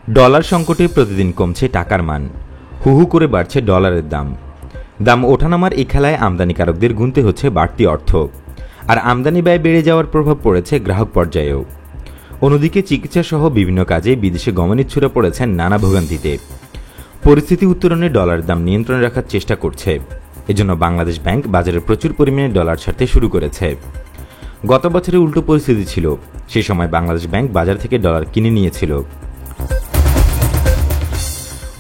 Dollar সংকটে প্রতিদিন কমছে টাকার মান, হু হু করে বাড়ছে ডলারের দাম। দাম ওঠানামার এই খেলায় আমদানিকারকদের গুনতে হচ্ছে বাড়তি অর্থ, আর আমদানি ব্যয় বেড়ে যাওয়ার প্রভাব পড়েছে গ্রাহক পর্যায়েও। অন্যদিকে চিকিৎসাসহ বিভিন্ন কাজে বিদেশে গমনেচ্ছুরা পড়েছেন নানা ভোগান্তিতে। পরিস্থিতি উত্তরণে ডলারের দাম নিয়ন্ত্রণে রাখার চেষ্টা করছে। এজন্য বাংলাদেশ ব্যাংক বাজারে প্রচুর পরিমাণে ডলার ছাড়তে শুরু করেছে। গত বছরে উল্টো পরিস্থিতি ছিল, সেই সময় বাংলাদেশ ব্যাংক বাজার থেকে ডলার কিনে নিয়েছিল।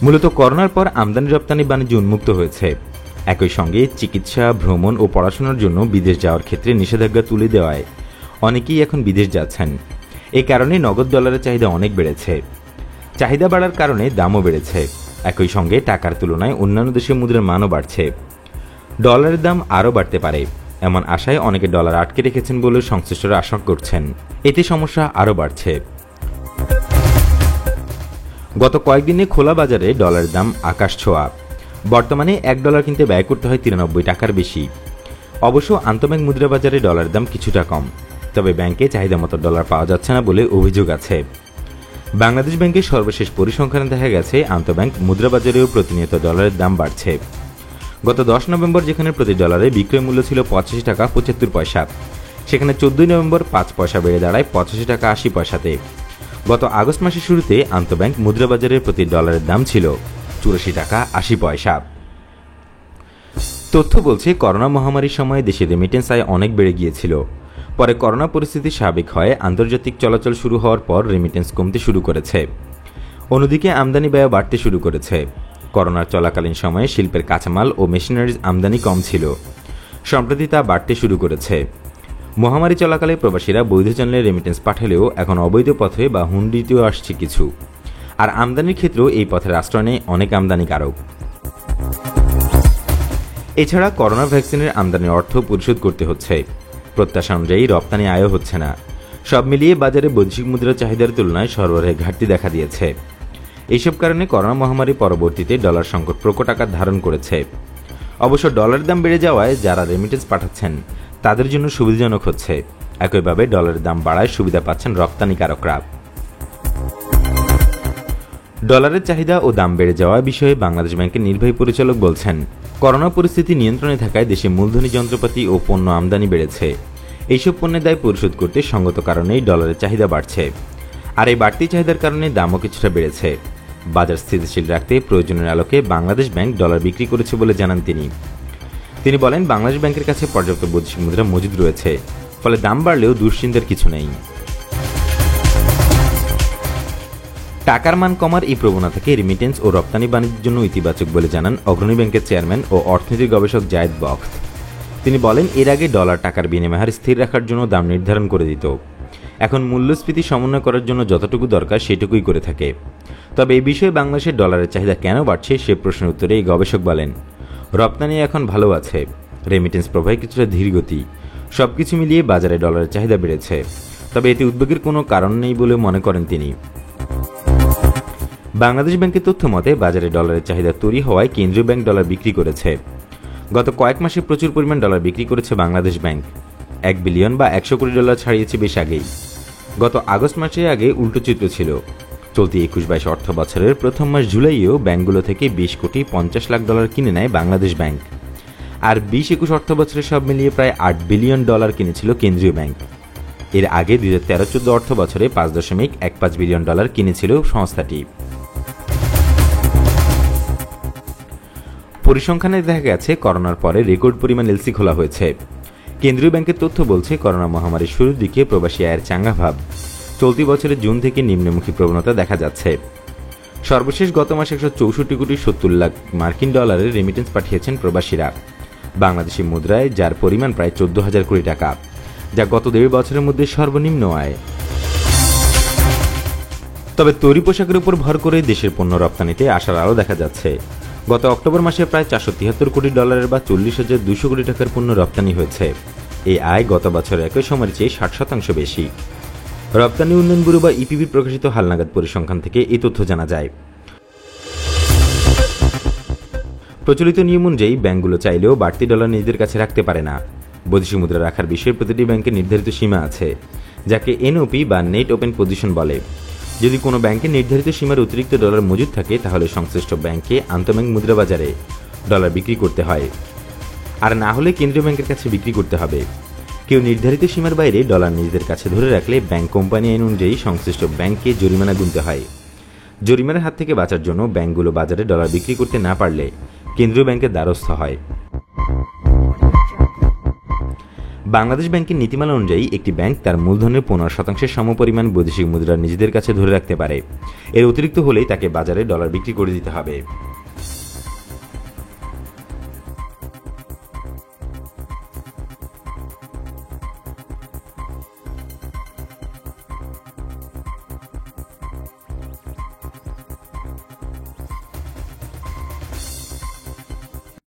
মূলত করোনার পর আমদানি রপ্তানি বাণিজ্য উন্মুক্ত হয়েছে। একই সঙ্গে চিকিৎসা, ভ্রমণ ও পড়াশোনার জন্য বিদেশ যাওয়ার ক্ষেত্রে নিষেধাজ্ঞা তুলে দেওয়ায় অনেকেই এখন বিদেশ যাচ্ছেন। এই কারণে নগদ ডলারের চাহিদা অনেক বেড়েছে। চাহিদা বাড়ার কারণে দামও বেড়েছে। একই সঙ্গে টাকার তুলনায় অন্যান্য দেশের মুদ্রার মানও বাড়ছে। ডলারের দাম আরও বাড়তে পারে এমন আশায় অনেকে ডলার আটকে রেখেছেন বলে সংশ্লিষ্টরা আশঙ্কা করছেন। এতে সমস্যা আরও বাড়ছে। গত কয়েকদিনে খোলা বাজারে ডলারের দাম আকাশ ছোঁয়া। বর্তমানে $1 কিনতে ব্যয় করতে হয় 93 টাকার বেশি। অবশ্য আন্তঃব্যাংক মুদ্রা বাজারে ডলারের দাম কিছুটা কম, তবে ব্যাংকে চাহিদা মতো ডলার পাওয়া যাচ্ছে না বলে অভিযোগ আছে। বাংলাদেশ ব্যাংকের সর্বশেষ পরিসংখ্যানে দেখা গেছে আন্তঃব্যাংক মুদ্রা বাজারেও প্রতিনিয়ত ডলারের দাম বাড়ছে। গত 10 নভেম্বর যেখানে প্রতি ডলারে বিক্রয় মূল্য ছিল 85 টাকা 75 পয়সা, সেখানে 14 নভেম্বর 5 পয়সা বেড়ে দাঁড়ায় 85 টাকা 80 পয়সাতে। গত আগস্ট মাসের শুরুতে আন্তঃব্যাংক মুদ্রা বাজারে প্রতি ডলারের দাম ছিল 84 টাকা 80 পয়সা। তথ্য বলছে, করোনা মহামারীর সময় দেশে রেমিটেন্স আয় অনেক বেড়ে গিয়েছিল। পরে করোনা পরিস্থিতি স্বাভাবিক হয় আন্তর্জাতিক চলাচল শুরু হওয়ার পর রেমিটেন্স কমতে শুরু করেছে। অন্যদিকে আমদানি ব্যয় বাড়তে শুরু করেছে। করোনার চলাকালীন সময়ে শিল্পের কাঁচামাল ও মেশিনারিজ আমদানি কম ছিল, সম্প্রতি তা বাড়তে শুরু করেছে। মহামারী চলাকালে প্রবাসীরা বৈধ চ্যানেলে রেমিটেন্স পাঠালেও এখন অবৈধ পথে বা হুন্ডিতেও আসছে কিছু। আর আমদানির ক্ষেত্রেও এই পথের আশ্রয় নেয় অনেক আমদানিকারক। এছাড়া করোনা ভ্যাকসিনের আমদানির অর্থ পরিশোধ করতে হচ্ছে। প্রত্যাশা অনুযায়ী রপ্তানি আয়ও হচ্ছে না। সব মিলিয়ে বাজারে বৈদেশিক মুদ্রার চাহিদার তুলনায় সরবরাহে ঘাটতি দেখা দিয়েছে। এইসব কারণে করোনা মহামারী পরবর্তীতে ডলার সংকট প্রকট আকার ধারণ করেছে। অবশ্য ডলারের দাম বেড়ে যাওয়ায় যারা রেমিটেন্স পাঠাচ্ছেন তাদের জন্য সুবিধাজনক হচ্ছে। একইভাবে ডলারের দাম বাড়ায় সুবিধা পাচ্ছেন রপ্তানিকারকরা। ডলারের চাহিদা ও দাম বেড়ে যাওয়া বিষয়ে বাংলাদেশ ব্যাংকের নির্বাহী পরিচালক বলছেন, করোনা পরিস্থিতি নিয়ন্ত্রণে থাকায় দেশে মূলধনী যন্ত্রপাতি ও পণ্য আমদানি বেড়েছে। এইসব পণ্যের দায় পরিশোধ করতে সঙ্গত কারণেই ডলারের চাহিদা বাড়ছে। আর এই বাড়তি চাহিদার কারণে দামও কিছুটা বেড়েছে। বাজার স্থিতিশীল রাখতে প্রয়োজনের আলোকে বাংলাদেশ ব্যাংক ডলার বিক্রি করেছে বলে জানান তিনি বলেন, বাংলাদেশ ব্যাংকের কাছে পর্যাপ্ত বৈদেশিক মুদ্রা মজুদ রয়েছে, ফলে দাম বাড়লেও দুশ্চিন্তার কিছু নেই। টাকার মান কমার এই প্রবণতাকে রেমিটেন্স ও রপ্তানি বাণিজ্যের জন্য ইতিবাচক বলে জানান অগ্রণী ব্যাংকের চেয়ারম্যান ও অর্থনীতি গবেষক জায়েদ বখত। তিনি বলেন, এর আগে ডলার টাকার বিনিময় হার স্থির রাখার জন্য দাম নির্ধারণ করে দিত। এখন মূল্যস্ফীতি সমন্বয় করার জন্য যতটুকু দরকার সেটুকুই করে থাকে। তবে এই বিষয়ে বাংলাদেশের ডলারের চাহিদা কেন বাড়ছে সে প্রশ্নের উত্তরে এই গবেষক বলেন, রপ্তানি এখন ভালো আছে, রেমিটেন্স প্রবাহে কিছুটা ধীরগতি, সবকিছু মিলিয়ে বাজারে ডলারের চাহিদা বেড়েছে। তবে এতে উদ্বেগের কোনো কারণ নেই বলে মনে করেন তিনি। বাংলাদেশ ব্যাংকের তথ্য মতে বাজারে ডলারের চাহিদা তৈরি হওয়ায় কেন্দ্রীয় ব্যাংক ডলার বিক্রি করেছে। গত কয়েক মাসে প্রচুর পরিমাণ ডলার বিক্রি করেছে বাংলাদেশ ব্যাংক। 1 বিলিয়ন বা 100 কোটি ডলার ছাড়িয়েছে বেশ আগেই। গত আগস্ট মাসের আগে উল্টো চিত্র ছিল। চলতি 21-22 অর্থ বছরের প্রথম মাস জুলাইয়েও ব্যাংকগুলো থেকে 20 কোটি 50 লাখ ডলার কিনে নেয় বাংলাদেশ ব্যাংক। আর 20-21 অর্থ বছরে সব মিলিয়ে প্রায় 8 বিলিয়ন ডলার কিনেছিল কেন্দ্রীয় ব্যাংক। এর আগে 2013-14 অর্থ বছরে 5.15 বিলিয়ন ডলার কিনেছিল সংস্থাটি। পরিসংখ্যানে দেখা গেছে করোনার পরে রেকর্ড পরিমাণ এলসি খোলা হয়েছে। কেন্দ্রীয় ব্যাংকের তথ্য বলছে, করোনা মহামারীর শুরুর দিকে প্রবাসী আয়ের চাঙ্গা ভাব। চলতি বছরের জুন থেকে নিম্নমুখী প্রবণতা দেখা যাচ্ছে। সর্বশেষ গত মাসে 164 কোটি 70 লাখ মার্কিন ডলারের রেমিটেন্স পাঠিয়েছেন প্রবাসীরা বাংলাদেশি মুদ্রায়, যার পরিমাণ প্রায় 14,000 কোটি টাকা, যা গত 1.5 বছরের মধ্যে সর্বনিম্ন আয়। তবে তৈরি পোশাকের উপর ভর করে দেশের পণ্য রপ্তানিতে আশার আলো দেখা যাচ্ছে। গত অক্টোবর মাসে প্রায় 473 কোটি ডলারের বা 40,200 কোটি টাকার পণ্য রপ্তানি হয়েছে। এই আয় গত বছরের একই সময়ের চেয়ে 60% বেশি। রপ্তানি উন্নয়ন ব্যুরো বা ইপিবি প্রকাশিত হালনাগাদ পরিসংখ্যান থেকে এই তথ্য জানা যায়। প্রচলিত নিয়ম অনুযায়ী ব্যাংকগুলো চাইলেও বাড়তি ডলার নিজেদের কাছে রাখতে পারে না। বৈদেশিক মুদ্রা রাখার বিষয়ে প্রতিটি ব্যাংকের নির্ধারিত সীমা আছে, যাকে এনওপি বা নেট ওপেন পজিশন বলে। যদি কোনো ব্যাংকে নির্ধারিত সীমার অতিরিক্ত ডলার মজুদ থাকে তাহলে সংশ্লিষ্ট ব্যাংকে আন্তঃব্যাংক মুদ্রা বাজারে ডলার বিক্রি করতে হয়, আর না হলে কেন্দ্রীয় ব্যাংকের কাছে বিক্রি করতে হবে। কেউ নির্ধারিত সীমার বাইরে ডলার নিজেদের কাছে ধরে রাখলে ব্যাংক কোম্পানি আইন অনুযায়ী সংশ্লিষ্ট ব্যাংককে জরিমানা গুনতে হয়। জরিমানার হাত থেকে বাঁচার জন্য ব্যাংকগুলো বাজারে ডলার বিক্রি করতে না পারলে কেন্দ্রীয় ব্যাংকের দ্বারস্থ হয়। বাংলাদেশ ব্যাংকের নীতিমালা অনুযায়ী একটি ব্যাংক তার মূলধনের 15% সমপরিমাণ বৈদেশিক মুদ্রা নিজেদের কাছে ধরে রাখতে পারে। এর অতিরিক্ত হলেই তাকে বাজারে ডলার বিক্রি করে দিতে হবে।